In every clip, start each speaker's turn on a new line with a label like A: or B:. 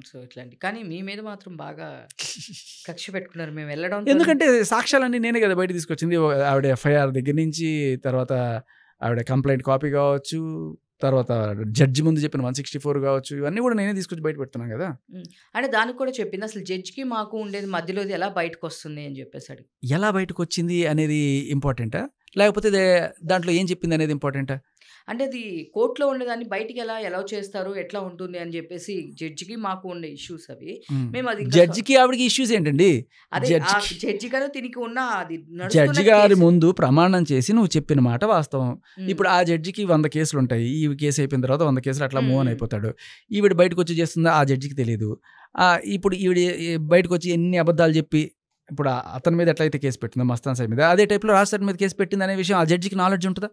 A: So, ఇట్లాంటి కానీ మీ మీద మాత్రం బాగా కక్ష పెట్టుకున్నారు. మేము వెళ్ళడంతోనే
B: ఎందుకంటే సాక్ష్యాలన్నీ నేనే కదా బయట తీసుకొచ్చింది. ఆవిడ ఎఫ్ఐఆర్ దగ్గర నుంచి, తర్వాత ఆవిడ కంప్లైంట్ కాపీ కావచ్చు, తర్వాత జడ్జి ముందు చెప్పిన 164 కావచ్చు, ఇవన్నీ కూడా నేనే తీసుకొచ్చి బయట పెడుతున్నాను కదా.
A: అంటే దానికి కూడా చెప్పింది. అసలు జడ్జికి మాకు ఉండేది మధ్యలోది ఎలా బయటకొస్తుంది అని చెప్పేసి అడిగి.
B: ఎలా బయటకు వచ్చింది అనేది ఇంపార్టెంటా, లేకపోతే దాంట్లో ఏం చెప్పింది అనేది ఇంపార్టెంటా?
A: అంటే అది కోర్ట్‌లో ఉండేదాన్ని బయటికి ఎలా అలౌ చేస్తారు? ఎట్లా ఉంటుంది అని చెప్పేసి జడ్జికి మాకు ఉండే ఇష్యూస్ అవి. మేము అది ఇంకా
B: జడ్జికి ఆవిడకి ఇష్యూస్ ఏంటండి?
A: అదే
B: జడ్జికి
A: జడ్జి గారు తినికి ఉన్న అది నడుస్తున్న
B: జడ్జి గారి
A: కేసు.
B: ముందు ప్రమాణం చేసి నువ్వు చెప్పిన మాట వాస్తవం.
A: హ్మ్.
B: ఇప్పుడు ఆ జడ్జికి 100 కేసులు ఉంటాయి. ఈ కేసు అయిపోయిన తర్వాత 100 కేసులు అట్లా మూవ్ ఆన్
A: హ్మ్.
B: అయిపోతాడు. ఈవిడ బయటకు వచ్చి చేస్తుందా ఆ జడ్జికి తెలియదు. ఇప్పుడు ఈవిడ బయటకు వచ్చి ఎన్ని అబద్ధాలు చెప్పి ఇప్పుడు అతని మీద ఎట్లయితే కేసు పెట్టిందో మస్తాన్ సాయి మీద, అదే టైప్లో రాజశేఖర్ మీద కేసు పెట్టింది అనే విషయం ఆ జడ్జికి నాలెడ్జ్ ఉంటుందా?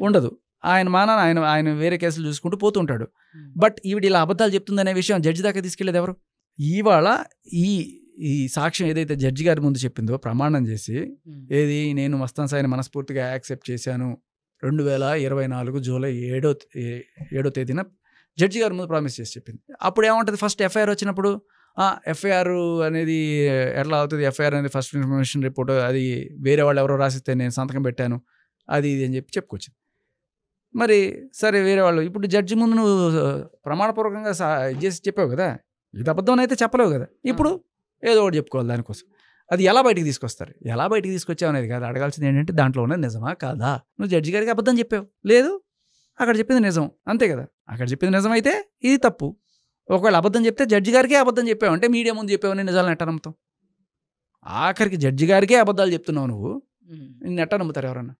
B: ఉండదు. ఆయన మానాన ఆయన వేరే కేసులు చూసుకుంటూ పోతుంటాడు. బట్ ఈవిడ ఇలా అబద్ధాలు చెప్తుందనే విషయం జడ్జి దాకా తీసుకెళ్ళేది ఎవరు? ఇవాళ ఈ సాక్ష్యం ఏదైతే జడ్జి గారి ముందు చెప్పిందో ప్రమాణం చేసి, ఏది నేను మస్తాన్ సాయిని మనస్ఫూర్తిగా యాక్సెప్ట్ చేశాను 2024 జూలై 7వ తేదీన జడ్జి గారి ముందు ప్రామిస్ చేసి చెప్పింది. అప్పుడు ఏమంటుంది? ఫస్ట్ ఎఫ్ఐఆర్ వచ్చినప్పుడు ఎఫ్ఐఆర్ అనేది ఎట్లా అవుతుంది? ఎఫ్ఐఆర్ అనేది ఫస్ట్ ఇన్ఫర్మేషన్ రిపోర్ట్, అది వేరే వాళ్ళు ఎవరో రాసిస్తే నేను సంతకం పెట్టాను, అది ఇది అని చెప్పి చెప్పుకొచ్చింది. మరి సరే, వేరే వాళ్ళు ఇప్పుడు జడ్జి ముందు నువ్వు ప్రమాణపూర్వకంగా చేసి చెప్పావు కదా, ఇది అబద్ధం అయితే చెప్పలేవు కదా. ఇప్పుడు ఏదో ఒకటి చెప్పుకోవాలి దానికోసం. అది ఎలా బయటికి తీసుకొస్తారు? ఎలా బయటికి తీసుకొచ్చావు అనేది కాదు అడగాల్సింది. ఏంటంటే దాంట్లో ఉన్నది నిజమా కాదా? నువ్వు జడ్జి గారికి అబద్ధం చెప్పావు, లేదు అక్కడ చెప్పింది నిజం, అంతే కదా. అక్కడ చెప్పింది నిజం అయితే ఇది తప్పు. ఒకవేళ అబద్ధం చెప్తే జడ్జి గారికే అబద్ధం చెప్పావు అంటే మీడియా ముందు చెప్పావని నిజాలను ఎట్ట నమ్ముతాం? ఆఖరికి జడ్జి గారికే అబద్ధాలు చెప్తున్నావు నువ్వు, నిన్ను ఎట్ట నమ్ముతారు ఎవరన్నా?